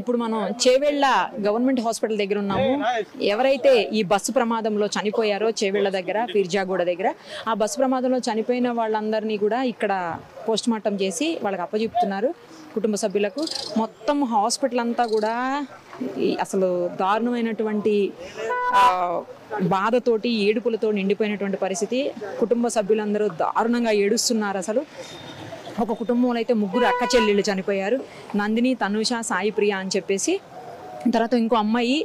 ఇప్పుడు మనం Chevella government hospital దగ్గర ఉన్నాము. ఎవరైతే ఈ బస్సు ప్రమాదంలో చనిపోయారో చేవెళ్ళ దగ్గర పీర్జాగూడ దగ్గర, ఆ బస్సు ప్రమాదంలో చనిపోయిన వాళ్ళందరినీ కూడా ఇక్కడ పోస్ట్ మార్టం చేసి వాళ్ళకి అప్పచెప్తున్నారు కుటుంబ సభ్యులకు. మొత్తం హాస్పిటల్ అంతా కూడా అసలు దారుణమైనటువంటి బాధతోటి ఏడుపులతో నిండిపోయినటువంటి పరిస్థితి. కుటుంబ సభ్యులందరూ దారుణంగా ఏడుస్తున్నారు. అసలు ఒక కుటుంబంలో అయితే 3 అక్క చెల్లెళ్ళు చనిపోయారు. నందిని, తనుష, సాయి ప్రియ అని చెప్పేసి. తర్వాత ఇంకో అమ్మాయి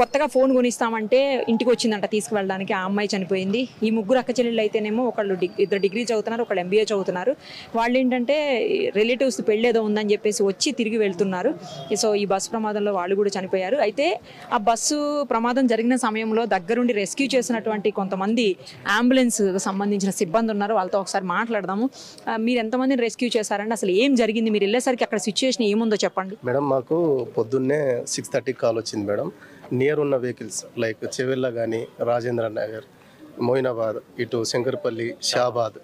కొత్తగా ఫోన్ కొనిస్తామంటే ఇంటికి వచ్చిందంట తీసుకువెళ్ళడానికి, ఆ అమ్మాయి చనిపోయింది. ఈ 3 అక్క చెల్లెళ్ళు అయితేనేమో ఒకళ్ళు 2 డిగ్రీ చదువుతున్నారు, ఒకళ్ళు MBA చదువుతున్నారు. వాళ్ళు ఏంటంటే రిలేటివ్స్ పెళ్ళేదో ఉందని చెప్పేసి వచ్చి తిరిగి వెళ్తున్నారు. సో ఈ బస్సు ప్రమాదంలో వాళ్ళు కూడా చనిపోయారు. అయితే ఆ బస్సు ప్రమాదం జరిగిన సమయంలో దగ్గరుండి రెస్క్యూ చేసినటువంటి కొంతమంది అంబులెన్స్ సంబంధించిన సిబ్బంది ఉన్నారు. వాళ్ళతో ఒకసారి మాట్లాడదాము. మీరు ఎంతమందిని రెస్క్యూ చేశారండి? అసలు ఏం జరిగింది? మీరు వెళ్ళేసరికి అక్కడ సిచ్యువేషన్ ఏముందో చెప్పండి. మేడం, మాకు పొద్దున్నే 6:30 కాల్ వచ్చింది మేడం. నియర్ ఉన్న వెహికల్స్ లైక్ చెవెళ్ళ కానీ, రాజేంద్ర నగర్, మోయినాబాద్, ఇటు శంకర్పల్లి, షాబాద్,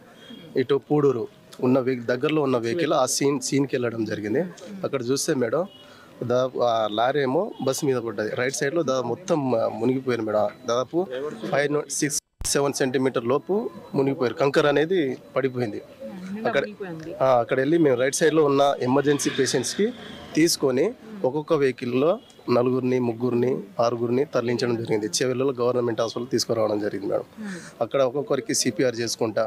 ఇటు పూడూరు ఉన్న దగ్గరలో ఉన్న వెహికల్ ఆ సీన్కి వెళ్ళడం జరిగింది. అక్కడ చూస్తే మేడం లారీ ఏమో బస్సు మీద పడ్డది. రైట్ సైడ్లో మొత్తం మునిగిపోయారు మేడం. దాదాపు 5-6-7 సెంటీమీటర్ లోపు మునిగిపోయారు. కంకర్ అనేది పడిపోయింది. అక్కడ వెళ్ళి మేము రైట్ సైడ్లో ఉన్న ఎమర్జెన్సీ పేషెంట్స్కి తీసుకొని ఒక్కొక్క వెహికల్లో 4, 3, 6 తరలించడం జరిగింది. చెవెళ్ళలో గవర్నమెంట్ హాస్పిటల్ తీసుకురావడం జరిగింది మేడం. అక్కడ ఒక్కొక్కరికి సిపిఆర్ చేసుకుంటా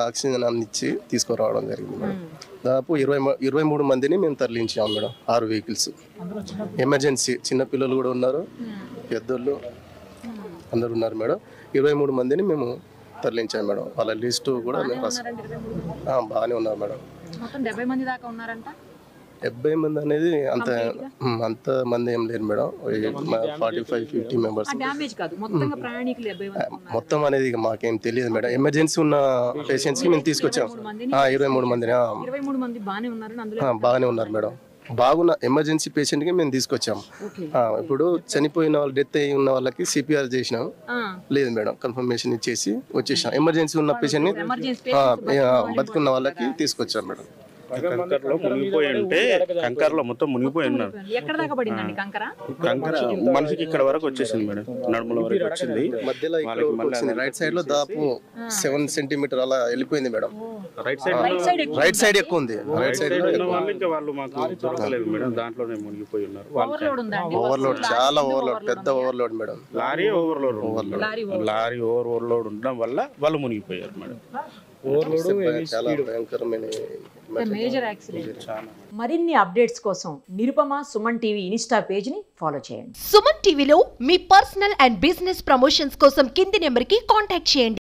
ఆక్సిజన్ ఇచ్చి తీసుకురావడం జరిగింది మేడం. దాదాపు 23 మందిని మేము తరలించాము మేడం. 6 vehicles emergency. చిన్నపిల్లలు కూడా ఉన్నారు, పెద్దోళ్ళు అందరు ఉన్నారు మేడం. 23 మందిని మేము తరలించాము మేడం. వాళ్ళ లిస్టు కూడా మేము బాగానే ఉన్నారు మేడం. 70 మంది దాకా ఉన్నారంట. 70 మంది అనేది అంత మంది ఏం లేరు మేడం. 45-50 మెంబర్స్ మొత్తం అనేది మాకేం తెలియదు మేడం. ఎమర్జెన్సీ ఉన్న పేషెంట్స్కి మేము తీసుకొచ్చాం. 23 మందిని బాగానే ఉన్నారు మేడం. బాగున్న ఎమర్జెన్సీ పేషెంట్కి మేము తీసుకొచ్చాము. ఇప్పుడు చనిపోయిన వాళ్ళు, డెత్ అయి ఉన్న వాళ్ళకి సిపిఆర్ చేసినాం. లేదు మేడం, కన్ఫర్మేషన్ ఇచ్చేసి వచ్చేసాం. ఎమర్జెన్సీ ఉన్న పేషెంట్ని బతుకున్న వాళ్ళకి తీసుకొచ్చాం మేడం. కంకర్లో మునిగిపోయి ఉంటే కంకర్లో మొత్తం మునిగిపోయి ఉన్నారు. కంకర మనిషికి ఇక్కడ వరకు వచ్చేసింది మేడం, నడుముల వరకు వచ్చింది. మధ్యలో రైట్ సైడ్ లో దాదాపు 7 సెంటీమీటర్ అలా వెళ్ళిపోయింది మేడం. రైట్ సైడ్ ఎక్కువ ఉంది. రైట్ సైడ్ ఇంకా వాళ్ళు మాకు దొరకలేదు మేడం. దాంట్లోనే మునిగిపోయి ఉన్నారు. ఓవర్లోడ్, చాలా ఓవర్లోడ్, పెద్ద ఓవర్లోడ్ మేడం. లారీ ఓవర్లోడ్ ఉండడం వల్ల వాళ్ళు మునిగిపోయారు మేడం. చాలా భయంకరమైన మేజర్ యాక్సిడెంట్. మరిన్ని అప్డేట్స్ కోసం Nirupama Suman TV Insta page ని ఫాలో చేయండి. సుమన్ టీవీలో మీ పర్సనల్ అండ్ బిజినెస్ ప్రమోషన్స్ కోసం కింది నెంబర్ కి కాంటాక్ట్ చేయండి.